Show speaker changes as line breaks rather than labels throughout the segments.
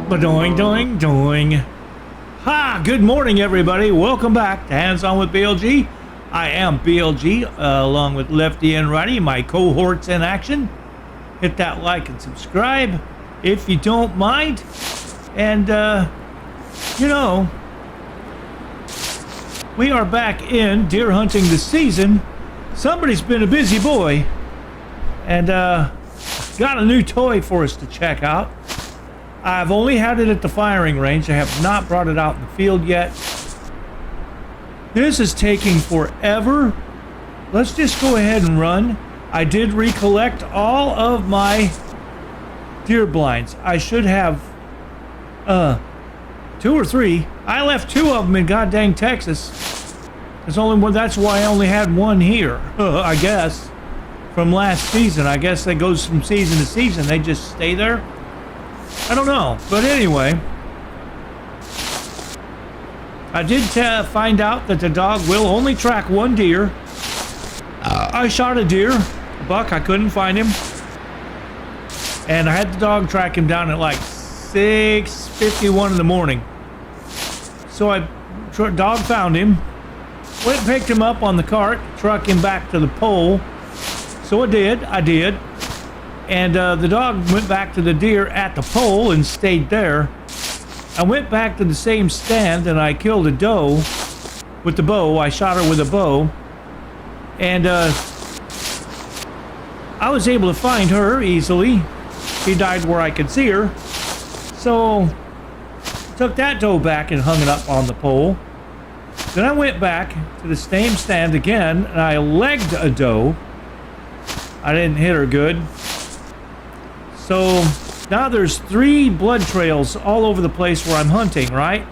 Ba-doing, doing, doing. Ha! Good morning, everybody. Welcome back to Hands On with BLG. I am BLG, along with Lefty and Righty, my cohorts in action. Hit that like and subscribe if you don't mind. And, we are back in deer hunting this season. Somebody's been a busy boy and got a new toy for us to check out. I've only had it at the firing range. I have not brought it out in the field yet. This is taking forever. Let's just go ahead and run. I did recollect all of my deer blinds. I should have 2 or 3. I left 2 of them in goddamn Texas. There's only one. That's why I only had 1 here, I guess, from last season. I guess that goes from season to season. They just stay there. I don't know, but anyway, I did find out that the dog will only track 1 deer. I shot a deer, a buck. I couldn't find him, and I had the dog track him down at like 6:51 in the morning. So dog found him, went and picked him up on the cart, truck him back to the pole. So I did. And the dog went back to the deer at the pole and stayed there. I went back to the same stand and I killed a doe with the bow. I shot her with a bow. And I was able to find her easily. She died where I could see her. So took that doe back and hung it up on the pole. Then I went back to the same stand again and I legged a doe. I didn't hit her good. So now there's 3 blood trails all over the place where I'm hunting, right?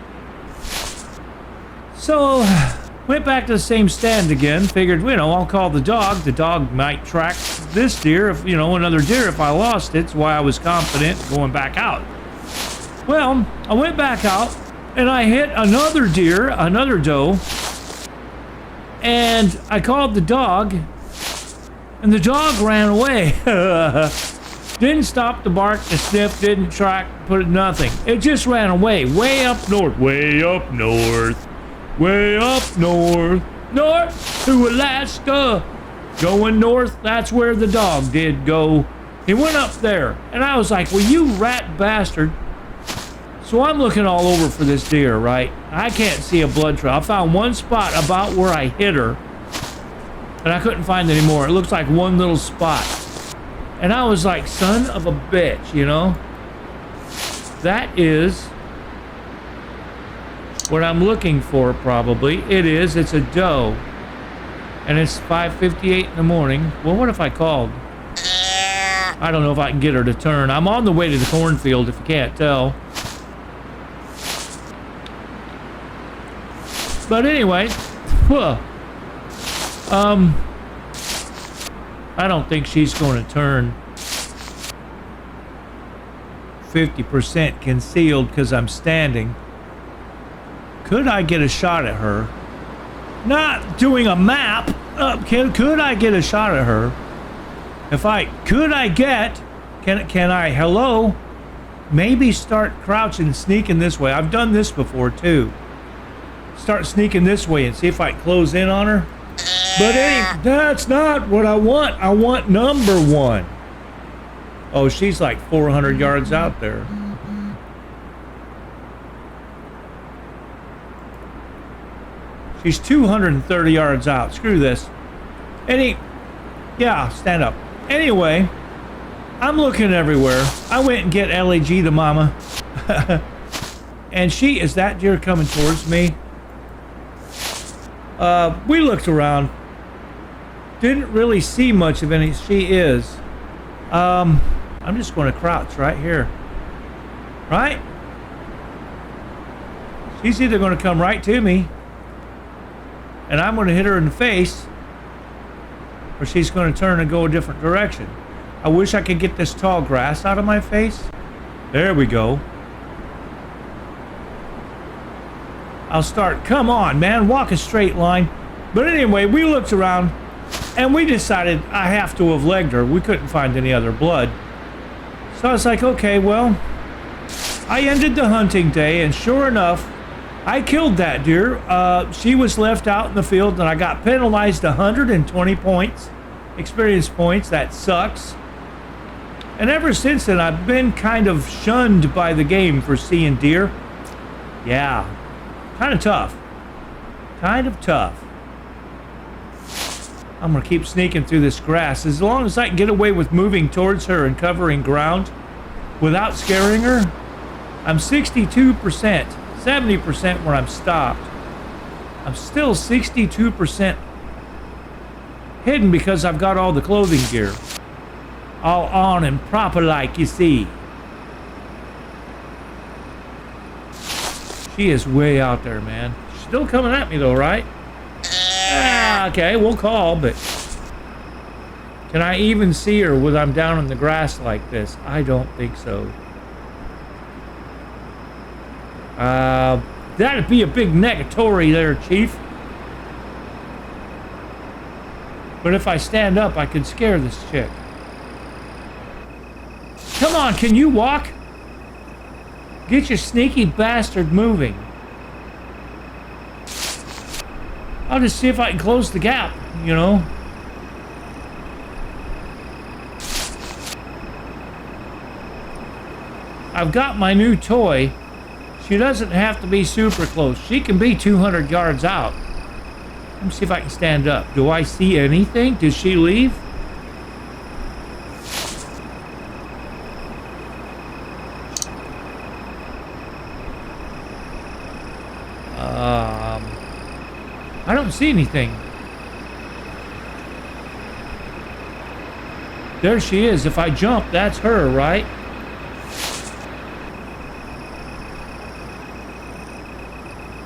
So went back to the same stand again. Figured, I'll call the dog. The dog might track this deer, if another deer if I lost it. That's why I was confident going back out. Well, I went back out and I hit another deer, another doe. And I called the dog and the dog ran away. Didn't stop to bark, to sniff, didn't track, put nothing. It just ran away, way up north, way up north, way up north, north to Alaska. Going north, that's where the dog did go. He went up there, and I was like, well, you rat bastard. So I'm looking all over for this deer, right? I can't see a blood trail. I found one spot about where I hit her, and I couldn't find any more. It looks like one little spot. And I was like, son of a bitch, That is what I'm looking for, probably. It's a doe. And it's 5:58 in the morning. Well, what if I called? I don't know if I can get her to turn. I'm on the way to the cornfield, if you can't tell. But anyway, I don't think she's going to turn. 50% concealed because I'm standing. Could I get a shot at her? Not doing a map. Could I get a shot at her? Can I, hello? Maybe start crouching, sneaking this way. I've done this before too. Start sneaking this way and see if I can close in on her. But that's not what I want. I want number 1. Oh, she's like 400 yards out there. She's 230 yards out. Screw this. Yeah, stand up. Anyway, I'm looking everywhere. I went and get LAG the mama. And is that deer coming towards me? We looked around. Didn't really see much of any. She is. I'm just going to crouch right here. Right? She's either going to come right to me, and I'm going to hit her in the face, or she's going to turn and go a different direction. I wish I could get this tall grass out of my face. There we go. I'll start. Come on, man. Walk a straight line. But anyway, we looked around. And we decided I have to have legged her. We couldn't find any other blood. So I was like, okay, well, I ended the hunting day, and sure enough, I killed that deer. She was left out in the field, and I got penalized 120 points, experience points. That sucks. And ever since then, I've been kind of shunned by the game for seeing deer. Yeah, kind of tough. Kind of tough. I'm gonna keep sneaking through this grass. As long as I can get away with moving towards her and covering ground without scaring her, I'm 62%, 70% where I'm stopped. I'm still 62% hidden because I've got all the clothing gear. All on and proper like you see. She is way out there, man. She's still coming at me though, right? Okay, we'll call, but can I even see her when I'm down in the grass like this? I don't think so. That'd be a big negatory there, Chief. But if I stand up, I could scare this chick. Come on, can you walk? Get your sneaky bastard moving. I'll just see if I can close the gap, you know. I've got my new toy. She doesn't have to be super close. She can be 200 yards out. Let me see if I can stand up. Do I see anything? Did she leave? I don't see anything. There she is. If I jump, that's her, right?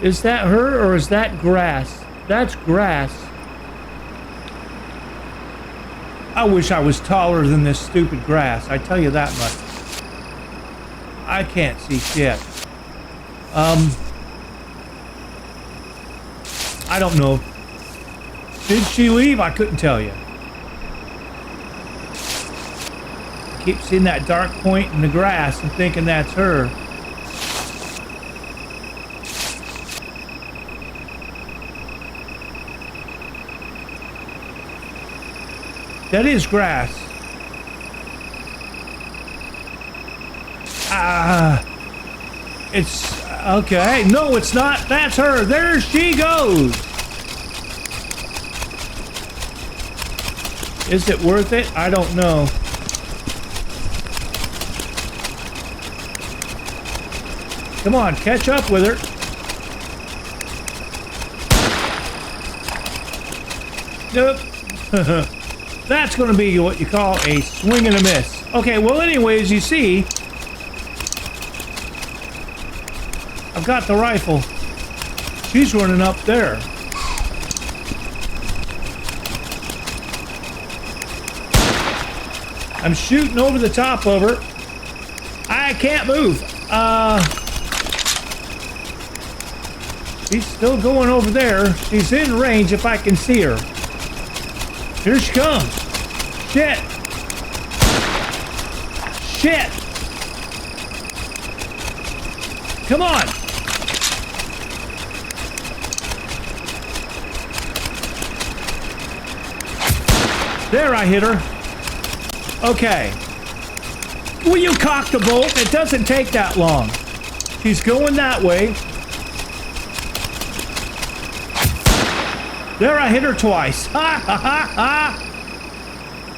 Is that her or is that grass? That's grass. I wish I was taller than this stupid grass. I tell you that much. I can't see shit. I don't know. Did she leave? I couldn't tell you. I keep seeing that dark point in the grass and thinking that's her. That is grass. It's okay. No, it's not. That's her. There she goes. Is it worth it? I don't know. Come on, catch up with her. Nope. That's going to be what you call a swing and a miss. Okay, well, anyways, you see, I've got the rifle. She's running up there. I'm shooting over the top of her. I can't move. She's still going over there. She's in range if I can see her. Here she comes. Shit. Shit. Come on. There, I hit her. Okay. Will you cock the bolt? It doesn't take that long. She's going that way. There, I hit her twice. Ha ha ha ha.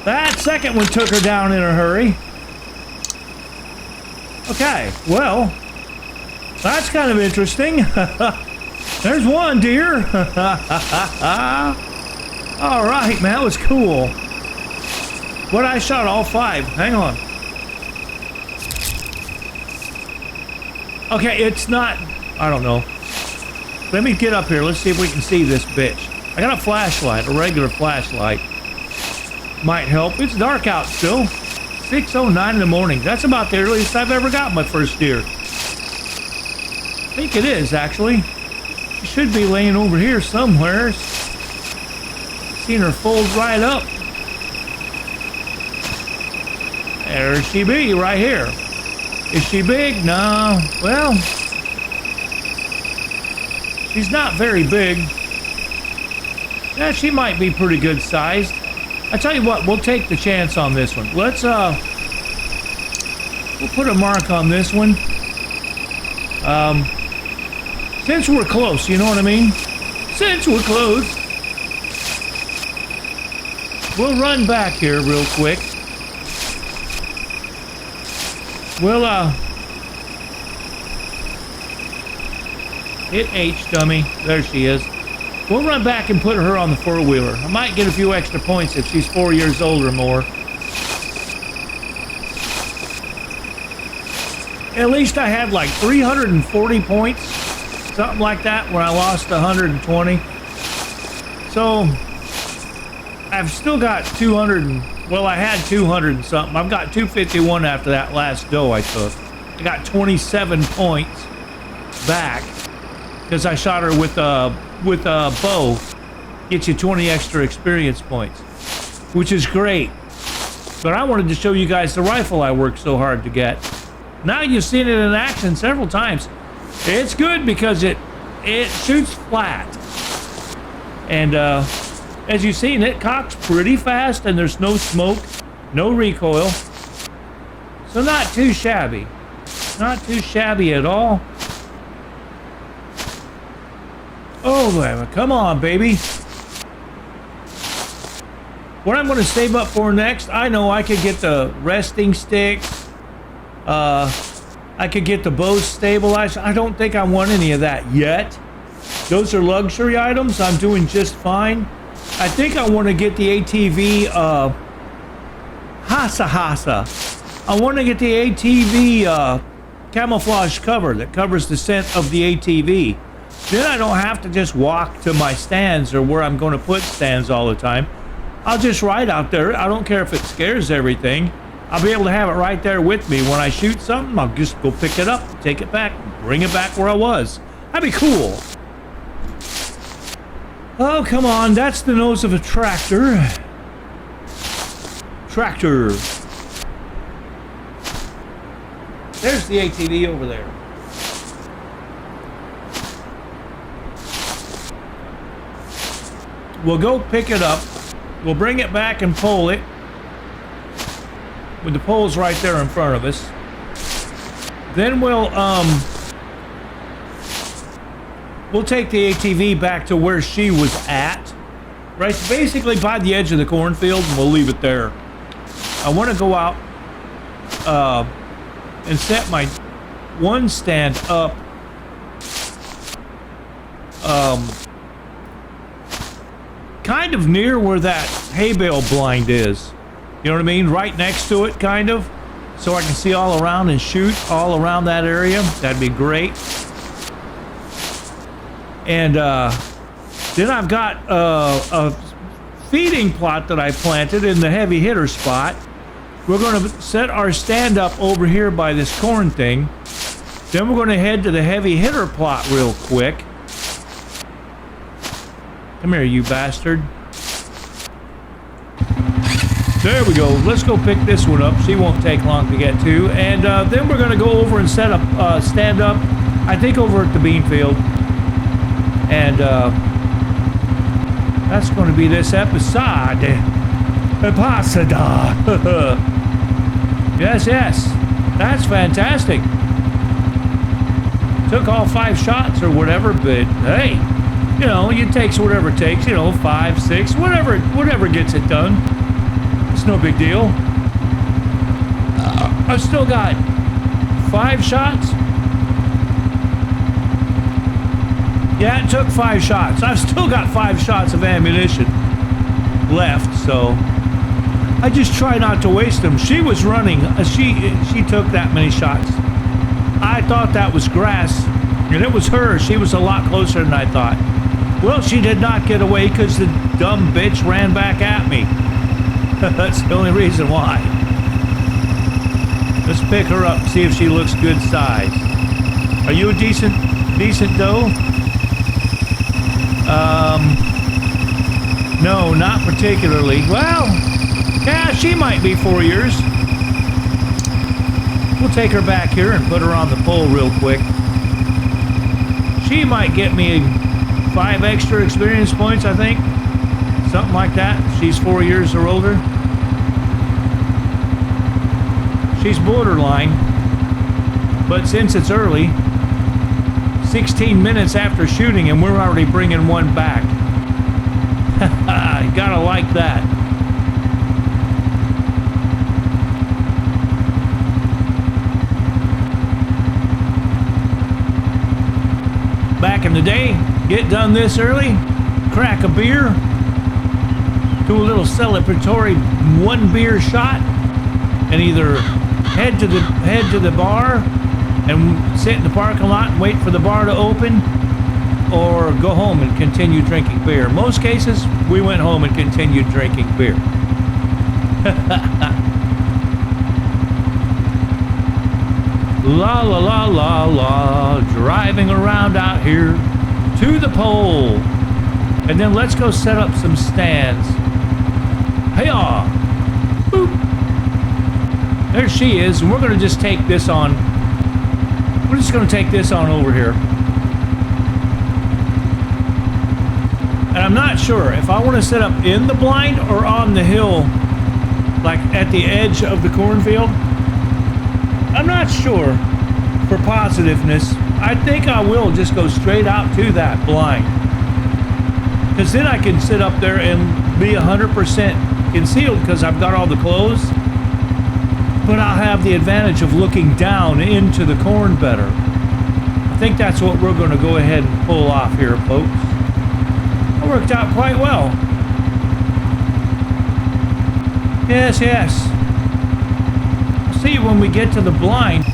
That second one took her down in a hurry. Okay, well, that's kind of interesting. There's one deer. All right, man, that was cool. But I shot all 5. Hang on. Okay, it's not, I don't know. Let me get up here. Let's see if we can see this bitch. I got a flashlight, a regular flashlight. Might help. It's dark out still. 6:09 in the morning. That's about the earliest I've ever got my first deer. I think it is, actually. She should be laying over here somewhere. Seen her fold right up. There she be, right here. Is she big? No. Well, she's not very big. Yeah, she might be pretty good sized. I tell you what, we'll take the chance on this one. Let's we'll put a mark on this one. Since we're close, you know what I mean? Since we're close. We'll run back here real quick. We'll hit H, dummy. There she is. We'll run back and put her on the four-wheeler. I might get a few extra points if she's 4 years old or more. At least I had like 340 points, something like that, when I lost 120. So I've still got 200 well, I had 200 and something. I've got 251 after that last doe I took. I got 27 points back because I shot her with a bow. Get you 20 extra experience points, which is great. But I wanted to show you guys the rifle I worked so hard to get. Now you've seen it in action several times. It's good because it shoots flat. And as you've seen, it cocks pretty fast and there's no smoke, no recoil. So not too shabby. Not too shabby at all. Oh, come on, baby. What I'm going to save up for next, I know I could get the resting sticks. I could get the bow stabilized. I don't think I want any of that yet. Those are luxury items. I'm doing just fine. I think I want to get the ATV Hasa. I want to get the ATV camouflage cover that covers the scent of the ATV. Then I don't have to just walk to my stands or where I'm going to put stands all the time. I'll just ride out there. I don't care if it scares everything. I'll be able to have it right there with me. When I shoot something, I'll just go pick it up, take it back, bring it back where I was. That'd be cool. Oh, come on. That's the nose of a tractor. Tractor. There's the ATV over there. We'll go pick it up. We'll bring it back and pole it. With the poles right there in front of us. Then we'll take the ATV back to where she was at. Right, basically by the edge of the cornfield, and we'll leave it there. I want to go out and set my one stand up kind of near where that hay bale blind is. You know what I mean? Right next to it, kind of. So I can see all around and shoot all around that area. That'd be great. And then I've got a feeding plot that I planted in the heavy hitter spot. We're going to set our stand up over here by this corn thing. Then we're going to head to the heavy hitter plot real quick. Come here, you bastard. There we go. Let's go pick this one up. She won't take long to get to. And then we're going to go over and set up, stand up, I think over at the bean field. And that's going to be this episode. Yes, yes. That's fantastic. Took all 5 shots or whatever, but hey, you know, it takes whatever it takes, you know, 5, 6, whatever gets it done. It's no big deal. I've still got 5 shots. Yeah, it took 5 shots. I've still got 5 shots of ammunition left, so I just try not to waste them. She was running. She took that many shots. I thought that was grass, and it was her. She was a lot closer than I thought. Well, she did not get away because the dumb bitch ran back at me. That's the only reason why. Let's pick her up and see if she looks good size. Are you a decent doe? No, not particularly. Well, yeah, she might be 4 years. We'll take her back here and put her on the pole real quick. She might get me 5 extra experience points, I think. Something like that. She's 4 years or older. She's borderline. But since it's early, 16 minutes after shooting and we're already bringing one back. You gotta like that. Back in the day, get done this early, crack a beer, do a little celebratory 1 beer shot, and either head to the bar and sit in the parking lot and wait for the bar to open, or go home and continue drinking beer. Most cases, we went home and continued drinking beer. La la la la la, driving around out here to the pole. And then let's go set up some stands. Hey-aw! Boop! There she is, and we're gonna just take this on. We're just gonna take this on over here. And I'm not sure if I want to set up in the blind or on the hill, like at the edge of the cornfield. I'm not sure for positiveness. I think I will just go straight out to that blind. Because then I can sit up there and be 100% concealed because I've got all the clothes. But I'll have the advantage of looking down into the corn better. I think that's what we're going to go ahead and pull off here, folks. It worked out quite well. Yes, yes. See, when we get to the blind,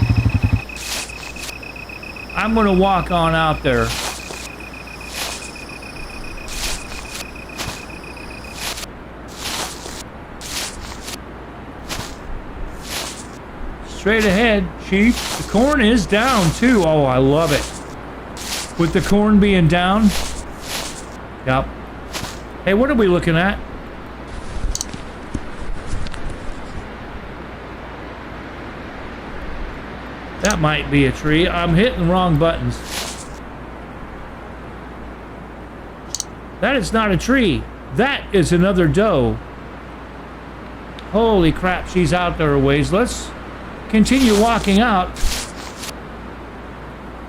I'm going to walk on out there. Straight ahead, sheep. The corn is down too. Oh, I love it. With the corn being down. Yep. Hey, what are we looking at? That might be a tree. I'm hitting the wrong buttons. That is not a tree. That is another doe. Holy crap, she's out there a ways. Let's continue walking out.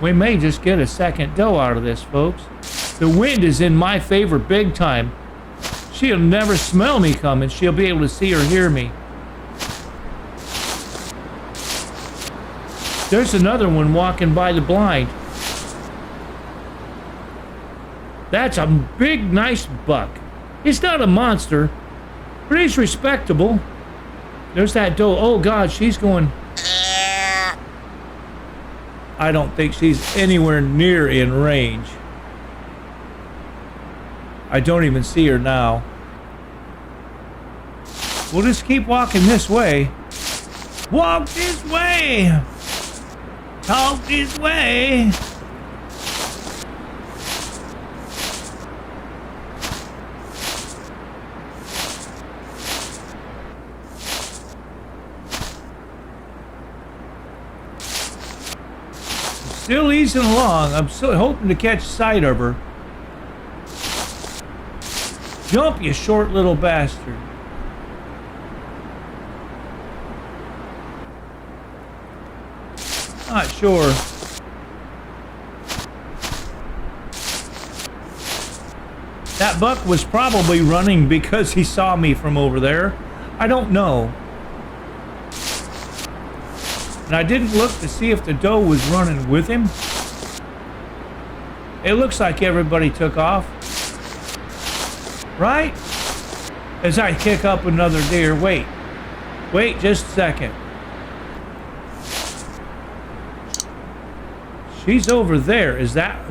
We may just get a second doe out of this, folks. The wind is in my favor big time. She'll never smell me coming. She'll be able to see or hear me. There's another one walking by the blind. That's a big, nice buck. He's not a monster, but he's respectable. There's that doe. Oh, God, she's going... I don't think she's anywhere near in range. I don't even see her now. We'll just keep walking this way. Walk this way! Talk this way! Still easing along. I'm still hoping to catch sight of her. Jump, you short little bastard. Not sure. That buck was probably running because he saw me from over there. I don't know. And I didn't look to see if the doe was running with him. It looks like everybody took off. Right? As I kick up another deer. Wait. Wait just a second. She's over there. Is that...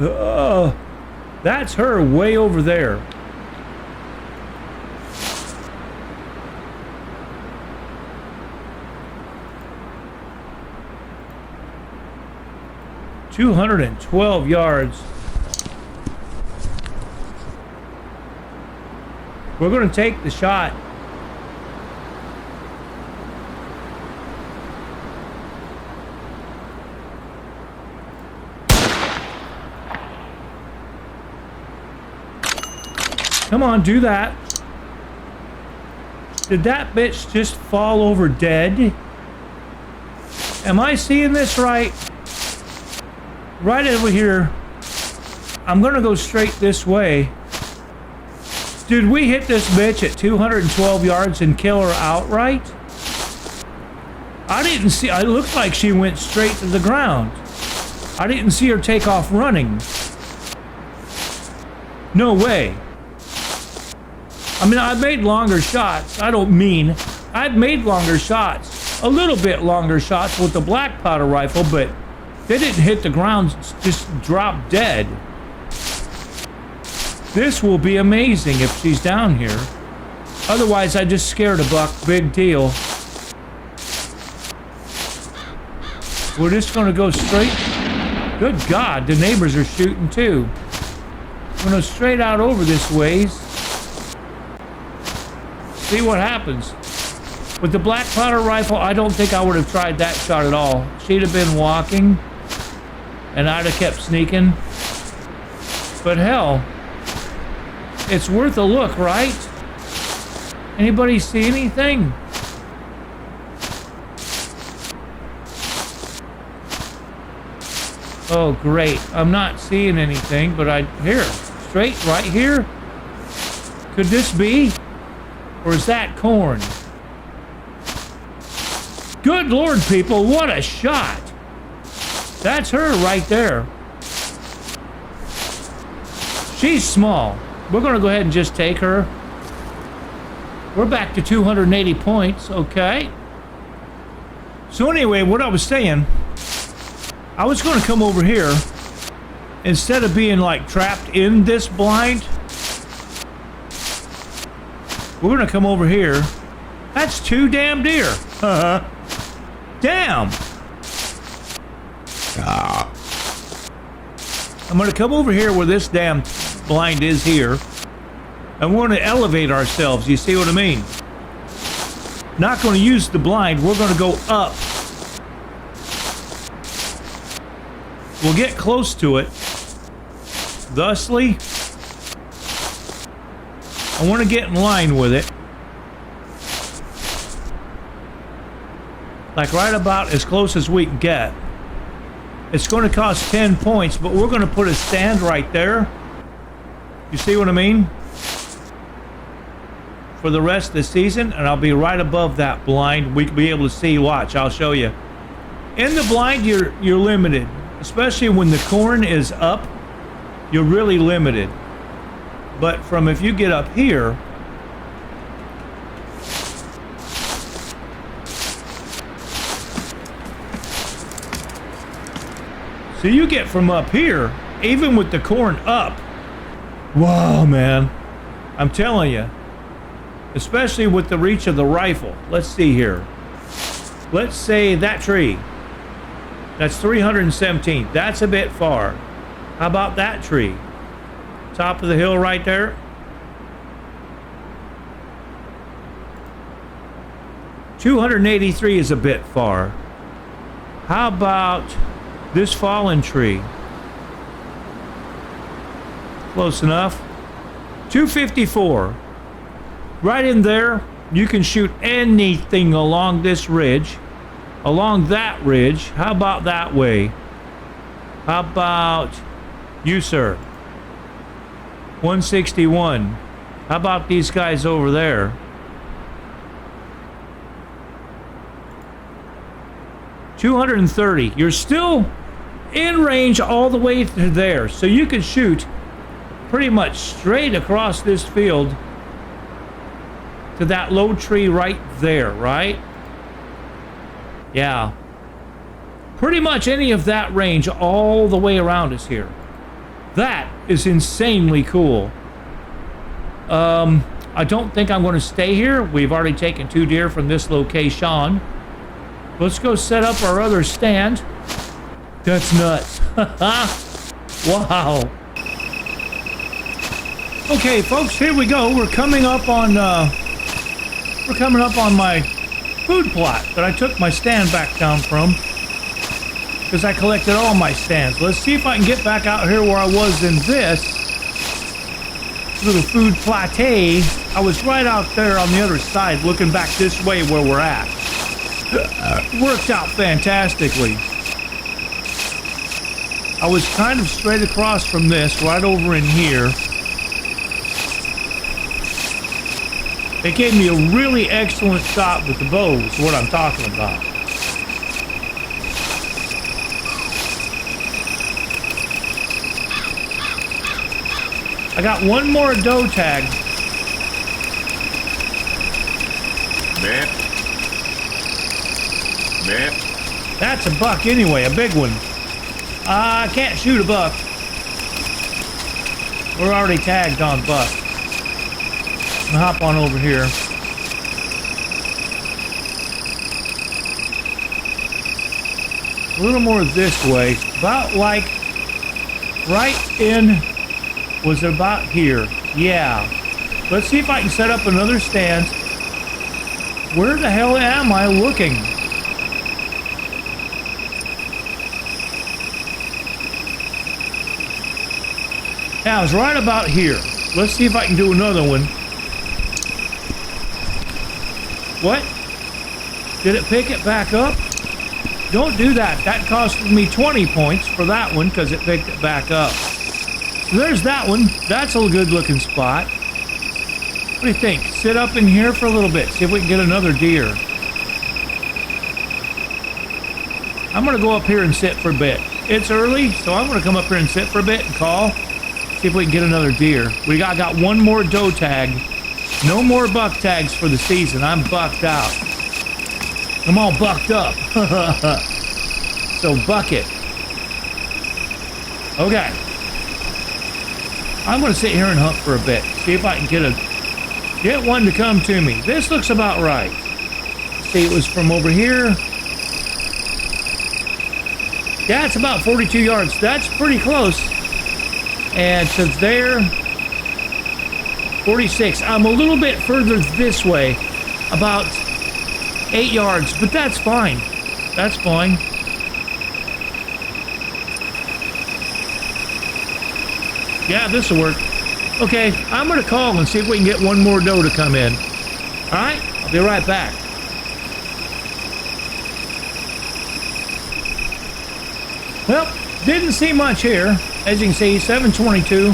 that's her way over there. ...212 yards. We're going to take the shot. Come on, do that. Did that bitch just fall over dead? Am I seeing this right? Right over here. I'm gonna go straight this way. Did we hit this bitch at 212 yards and kill her outright? I didn't see, it looked like she went straight to the ground. I didn't see her take off running. No way. I mean, I made longer shots. I've made longer shots. A little bit longer shots with the black powder rifle, but they didn't hit the ground, just drop dead. This will be amazing if she's down here. Otherwise, I just scared a buck. Big deal. We're just gonna go straight. Good God, the neighbors are shooting too. I'm gonna straight out over this ways. See what happens. With the black powder rifle, I don't think I would have tried that shot at all. She'd have been walking, and I'd have kept sneaking. But hell, it's worth a look, right? Anybody see anything? Oh, great. I'm not seeing anything, but here, straight right here. Could this be? Or is that corn? Good Lord, people, what a shot. That's her right there. She's small. We're going to go ahead and just take her. We're back to 280 points, okay. So anyway, what I was saying, I was going to come over here instead of being like trapped in this blind. We're going to come over here. That's 2 damn deer. Damn. I'm going to come over here where this damn blind is here. And we're going to elevate ourselves. You see what I mean? Not going to use the blind. We're going to go up. We'll get close to it. Thusly, I want to get in line with it. Like right about as close as we can get. It's going to cost 10 points, but we're going to put a stand right there. You see what I mean? For the rest of the season, and I'll be right above that blind. We can be able to see. Watch, I'll show you. In the blind, you're limited. Especially when the corn is up, you're really limited. But from if you get up here, so you get from up here, even with the corn up. Wow, man. I'm telling you. Especially with the reach of the rifle. Let's see here. Let's say that tree. That's 317. That's a bit far. How about that tree? Top of the hill right there. $283 is a bit far. How about this fallen tree? Close enough. 254. Right in there, you can shoot anything along this ridge. Along that ridge. How about that way? How about you, sir? 161. How about these guys over there? $230. You're still in range all the way to there. So you can shoot pretty much straight across this field to that low tree right there, right? Yeah. Pretty much any of that range all the way around us here. That is insanely cool. I don't think I'm going to stay here. We've already taken 2 deer from this location. Let's go set up our other stand. That's nuts. Wow. Okay, folks, here we go. We're coming up on my food plot that I took my stand back down from, because I collected all my stands. Let's see if I can get back out here where I was in this. little food plateau, I was right out there on the other side looking back this way where we're at. Worked out fantastically. I was kind of straight across from this, right over in here. It gave me a really excellent shot with the bow, is what I'm talking about. I got one more doe tag.
Man.
That's a buck anyway, a big one. I can't shoot a buck. We're already tagged on buck. I'm gonna hop on over here. A little more this way. About like right in, was it about here? Yeah. Let's see if I can set up another stand. Where the hell am I looking? Yeah, I was right about here. Let's see if I can do another one. What? Did it pick it back up? Don't do that. That cost me 20 points for that one because it picked it back up. So there's that one. That's a good looking spot. What do you think? Sit up in here for a little bit. See if we can get another deer. I'm going to go up here and sit for a bit. It's early, so I'm going to come up here and sit for a bit and call. See if we can get another deer. We got one more doe tag. No more buck tags for the season. I'm bucked out. I'm all bucked up. So buck it. Okay. I'm going to sit here and hunt for a bit. See if I can get one to come to me. This looks about right. See, it was from over here. Yeah, it's about 42 yards. That's pretty close. And to there, 46. I'm a little bit further this way, about 8 yards, but that's fine. That's fine. Yeah, this will work. Okay, I'm going to call and see if we can get one more doe to come in. All right, I'll be right back. Well, didn't see much here. As you can see, 722.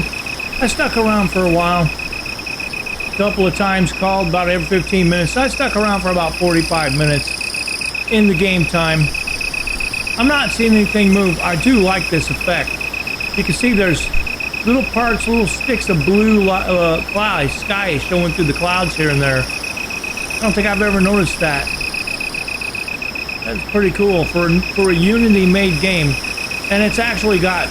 I stuck around for a while. A couple of times, called about every 15 minutes. I stuck around for about 45 minutes in the game time. I'm not seeing anything move. I do like this effect. You can see there's little parts, little sticks of blue sky showing through the clouds here and there. I don't think I've ever noticed that. That's pretty cool for a Unity made game. And it's actually got,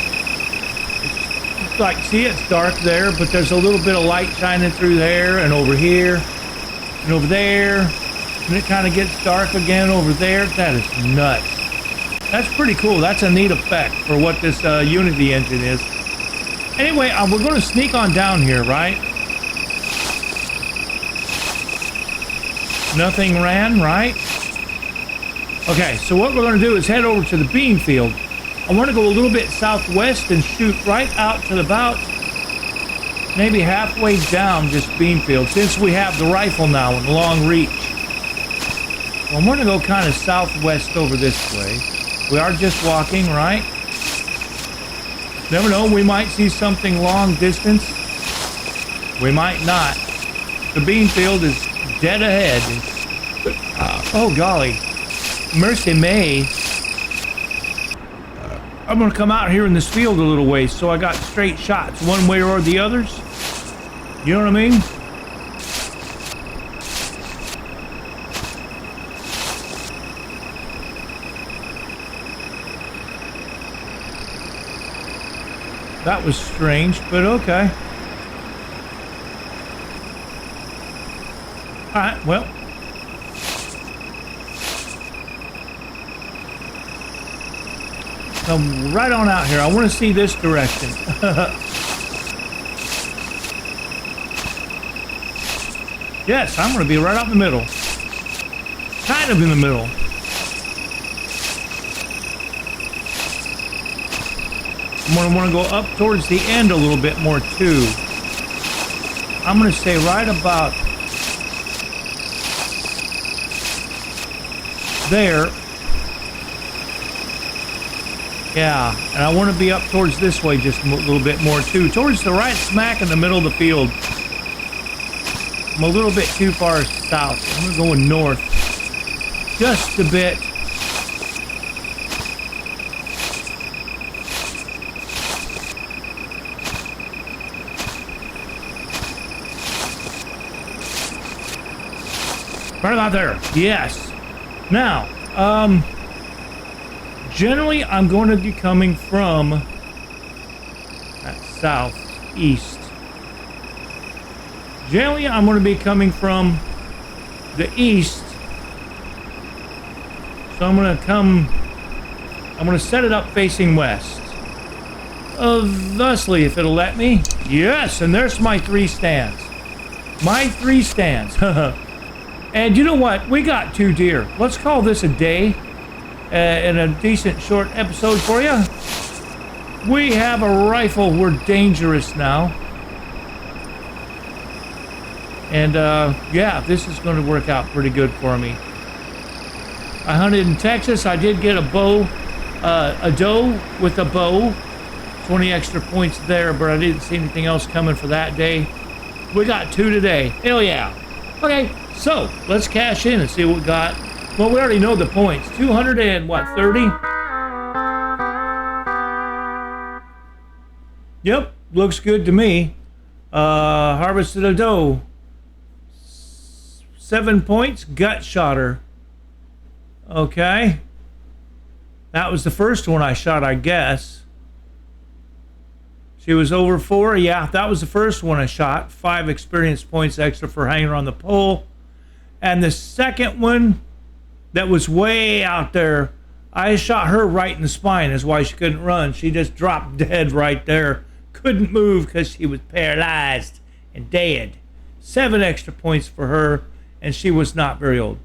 like, see, it's dark there, but there's a little bit of light shining through there and over here and over there. And it kind of gets dark again over there. That is nuts. That's pretty cool. That's a neat effect for what this Unity engine is. Anyway, we're going to sneak on down here, right? Nothing ran, right? Okay, so what we're going to do is head over to the bean field. I want to go a little bit southwest and shoot right out to about maybe halfway down this bean field, since we have the rifle now and long reach. So I'm going to go kind of southwest over this way. We are just walking, right? Never know, we might see something long distance. We might not. The bean field is dead ahead. Oh golly, mercy me. I'm gonna come out here in this field a little ways so I got straight shots one way or the others. You know what I mean? That was strange, but okay. All right, well. Come right on out here. I want to see this direction. Yes, I'm going to be right out in the middle. Kind of in the middle. I'm going to want to go up towards the end a little bit more too. I'm going to say right about there. Yeah, and I want to be up towards this way just a little bit more too. Towards the right smack in the middle of the field. I'm a little bit too far south. I'm going north just a bit. Right about there. Yes. Now, generally I'm going to be coming from that southeast. Generally I'm going to be coming from the east. So I'm going to set it up facing west. Thusly, if it'll let me. Yes, and there's my 3 stands. My 3 stands. And you know what? We got 2 deer. Let's call this a day and a decent short episode for you. We have a rifle. We're dangerous now. And yeah, this is going to work out pretty good for me. I hunted in Texas. I did get a doe with a bow. 20 extra points there, but I didn't see anything else coming for that day. We got 2 today. Hell yeah. Okay, so let's cash in and see what we got. Well, we already know the points. 230? Yep, looks good to me. Harvested a doe. 7 points, gut shot her. Okay. That was the first one I shot, I guess. She was over 4. Yeah, that was the first one I shot. 5 experience points extra for hanging her on the pole. And the second one that was way out there, I shot her right in the spine. That's why she couldn't run. She just dropped dead right there. Couldn't move because she was paralyzed and dead. 7 extra points for her, and she was not very old.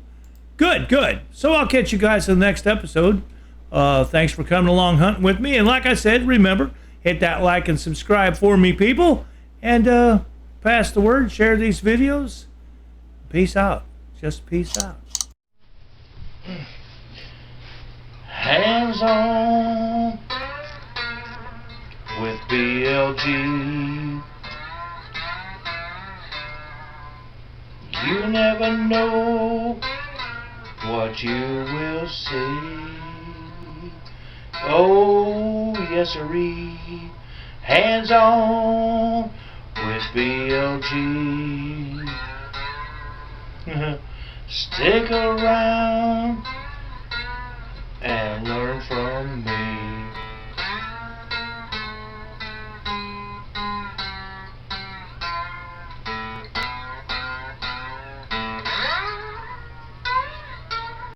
Good, good. So I'll catch you guys in the next episode. Thanks for coming along hunting with me. And like I said, remember, hit that like and subscribe for me, people. And pass the word, share these videos. Peace out. Just peace out. Hands on with BLG. You never know what you will see. Oh, yes sirree. Hands on with BLG. Stick around and learn from me.